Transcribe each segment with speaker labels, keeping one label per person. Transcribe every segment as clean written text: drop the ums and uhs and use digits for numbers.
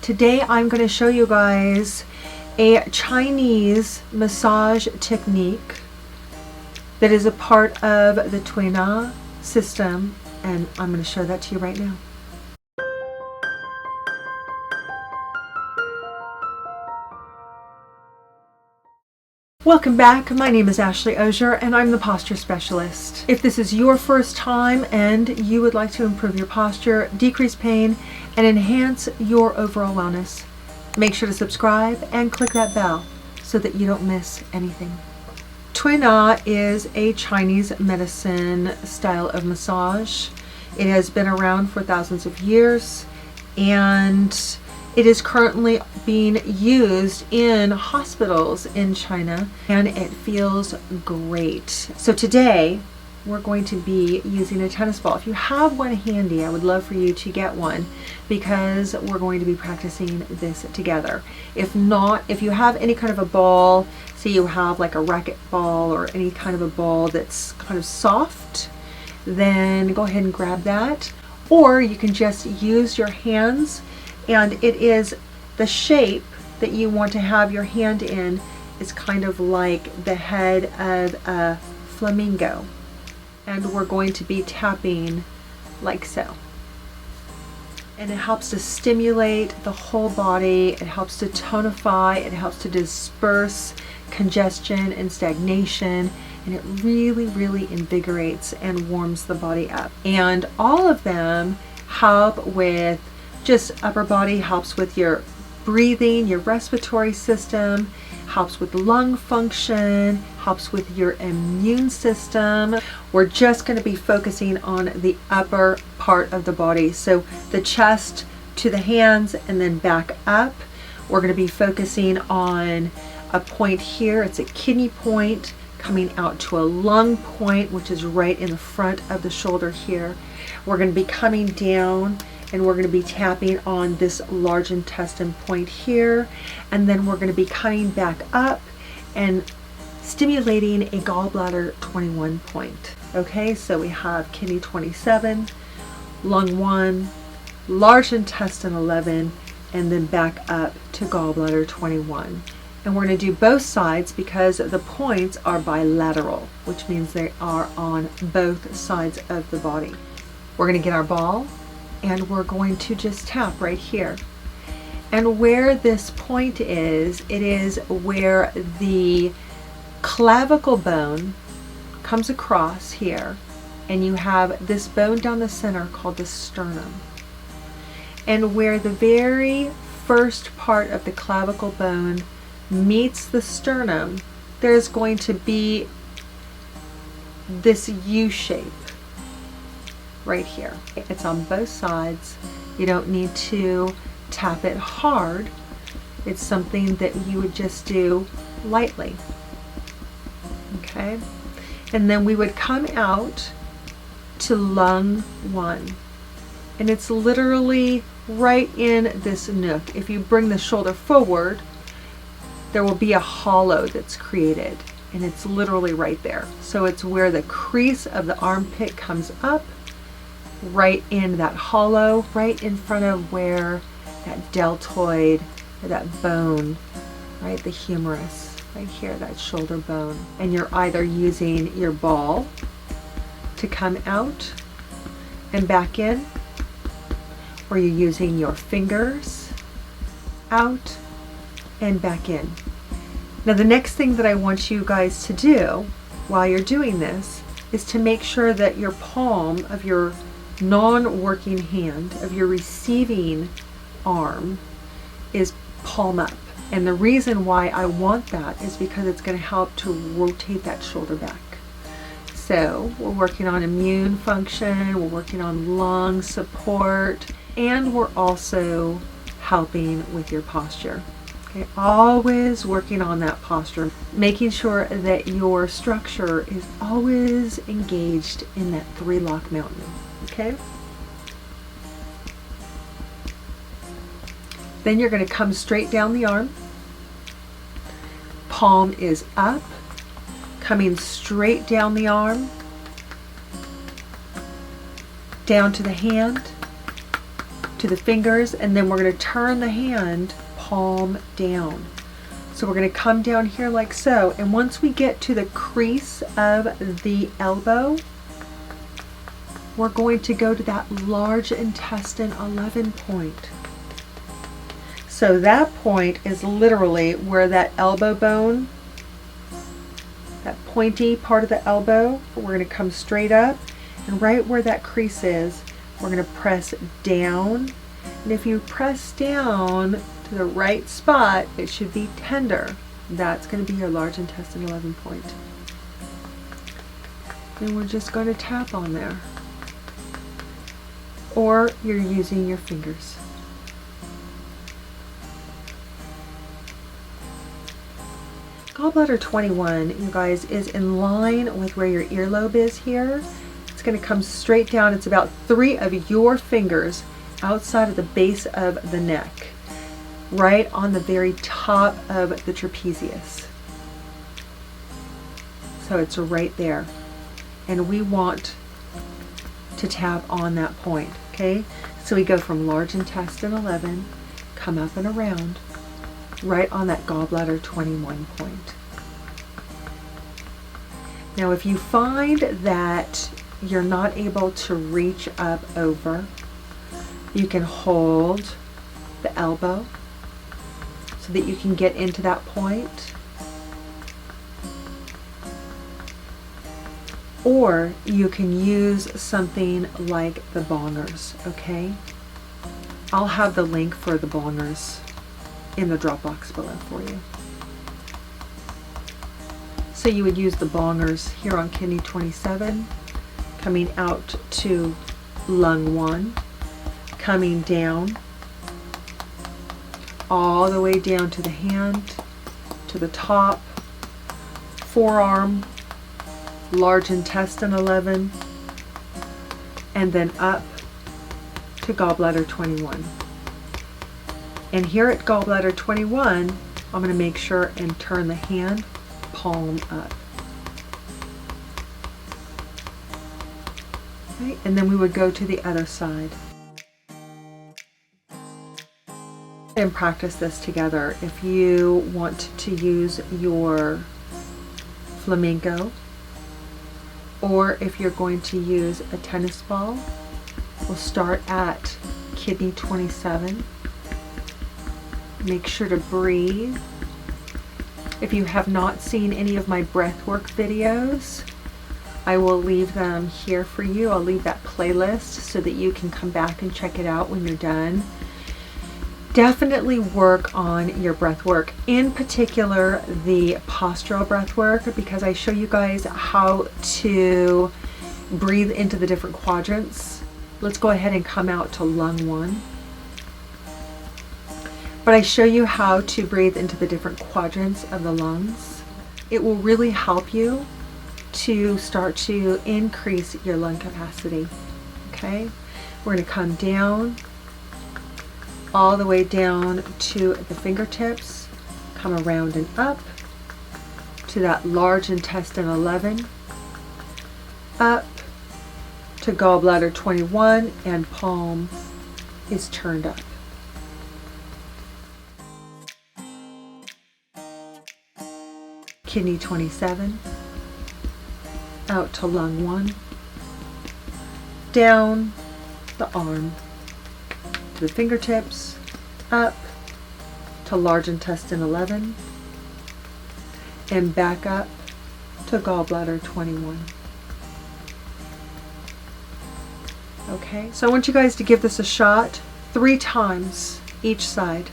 Speaker 1: Today I'm going to show you guys a Chinese massage technique that is a part of the Tuina system, and I'm going to show that to you right now. Welcome back. My name is Ashley Osier and I'm the posture specialist. If this is your first time and you would like to improve your posture, decrease pain, and enhance your overall wellness, make sure to subscribe and click that bell so that you don't miss anything. Tuina is a Chinese medicine style of massage. It has been around for thousands of years, and it is currently being used in hospitals in China, and it feels great. So today we're going to be using a tennis ball. If you have one handy, I would love for you to get one because we're going to be practicing this together. If not, if you have any kind of a ball, say you have like a racket ball or any kind of a ball that's kind of soft, then go ahead and grab that. Or you can just use your hands, and it is the shape that you want to have your hand in is kind of like the head of a flamingo. And we're going to be tapping like so. And it helps to stimulate the whole body. It helps to tonify. It helps to disperse congestion and stagnation. And it really, really invigorates and warms the body up. And all of them help with just upper body, helps with your breathing, your respiratory system, helps with lung function, helps with your immune system. We're just going to be focusing on the upper part of the body. So the chest to the hands and then back up. We're going to be focusing on a point here. It's a kidney point coming out to a lung point, which is right in the front of the shoulder here. We're going to be coming down and we're going to be tapping on this large intestine point here, and then we're going to be coming back up and stimulating a gallbladder 21 point. Okay, so we have kidney 27, lung 1, large intestine 11, and then back up to gallbladder 21. And we're going to do both sides because the points are bilateral, which means they are on both sides of the body. We're going to get our ball, and we're going to just tap right here. And where this point is, it is where the clavicle bone comes across here, and you have this bone down the center called the sternum. And where the very first part of the clavicle bone meets the sternum, there's going to be this U shape right here. It's on both sides. You don't need to tap it hard. It's something that you would just do lightly. Okay? And then we would come out to lung 1. And it's literally right in this nook. If you bring the shoulder forward, there will be a hollow that's created, and it's literally right there. So it's where the crease of the armpit comes up, right in that hollow, right in front of where that deltoid, or that bone, right, the humerus, right here, that shoulder bone. And you're either using your ball to come out and back in, or you're using your fingers out and back in. Now the next thing that I want you guys to do while you're doing this is to make sure that your palm of your non-working hand, of your receiving arm, is palm up. And the reason why I want that is because it's going to help to rotate that shoulder back. So we're working on immune function, we're working on lung support, and we're also helping with your posture. Okay, always working on that posture, making sure that your structure is always engaged in that 3-lock mountain. Okay? Then you're going to come straight down the arm. Palm is up, coming straight down the arm, down to the hand, to the fingers, and then we're going to turn the hand palm down. So we're going to come down here like so, and once we get to the crease of the elbow, we're going to go to that large intestine 11 point. So that point is literally where that elbow bone, that pointy part of the elbow, we're going to come straight up, and right where that crease is, we're going to press down. And if you press down to the right spot, it should be tender. That's going to be your large intestine 11 point. And we're just going to tap on there. Or you're using your fingers. Gallbladder 21, you guys, is in line with where your earlobe is here. It's going to come straight down. It's about 3 of your fingers outside of the base of the neck, right on the very top of the trapezius. So it's right there. And we want to tap on that point, okay? So we go from large intestine 11, come up and around, right on that gallbladder 21 point. Now if you find that you're not able to reach up over, you can hold the elbow so that you can get into that point. Or you can use something like the Bongers, okay? I'll have the link for the Bongers in the drop box below for you. So you would use the Bongers here on kidney 27, coming out to lung 1, coming down, all the way down to the hand, to the top, forearm, large intestine 11, and then up to gallbladder 21. And here at gallbladder 21, I'm going to make sure and turn the hand palm up. Okay, and then we would go to the other side. And practice this together. If you want to use your flamenco, or if you're going to use a tennis ball, we'll start at kidney 27. Make sure to breathe. If you have not seen any of my breathwork videos, I will leave them here for you. I'll leave that playlist so that you can come back and check it out when you're done. Definitely work on your breath work, in particular the postural breath work, because I show you guys how to breathe into the different quadrants. Let's go ahead and come out to lung 1. But I show you how to breathe into the different quadrants of the lungs. It will really help you to start to increase your lung capacity. Okay, we're going to come down all the way down to the fingertips, come around and up to that large intestine 11, up to gallbladder 21, and palm is turned up. Kidney 27, out to lung 1, down the arm to the fingertips, up to large intestine 11, and back up to gallbladder 21. Okay, so I want you guys to give this a shot 3 times each side.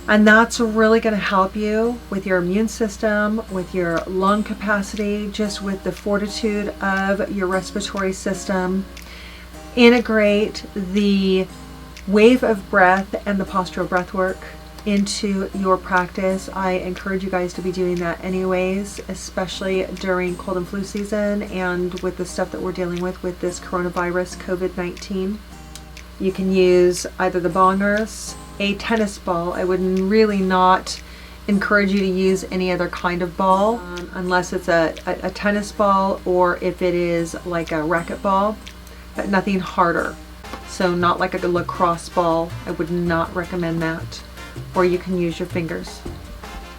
Speaker 1: And that's really going to help you with your immune system, with your lung capacity, just with the fortitude of your respiratory system. Integrate the wave of breath and the postural breath work into your practice. I encourage you guys to be doing that anyways, especially during cold and flu season and with the stuff that we're dealing with this coronavirus, COVID-19. You can use either the Bongers, a tennis ball. I would really not encourage you to use any other kind of ball unless it's a tennis ball, or if it is like a racket ball, but nothing harder. So not like a lacrosse ball. I would not recommend that. Or you can use your fingers.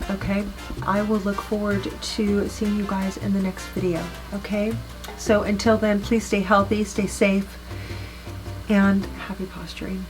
Speaker 1: Okay, I will look forward to seeing you guys in the next video. Okay, so until then, please stay healthy, stay safe, and happy posturing.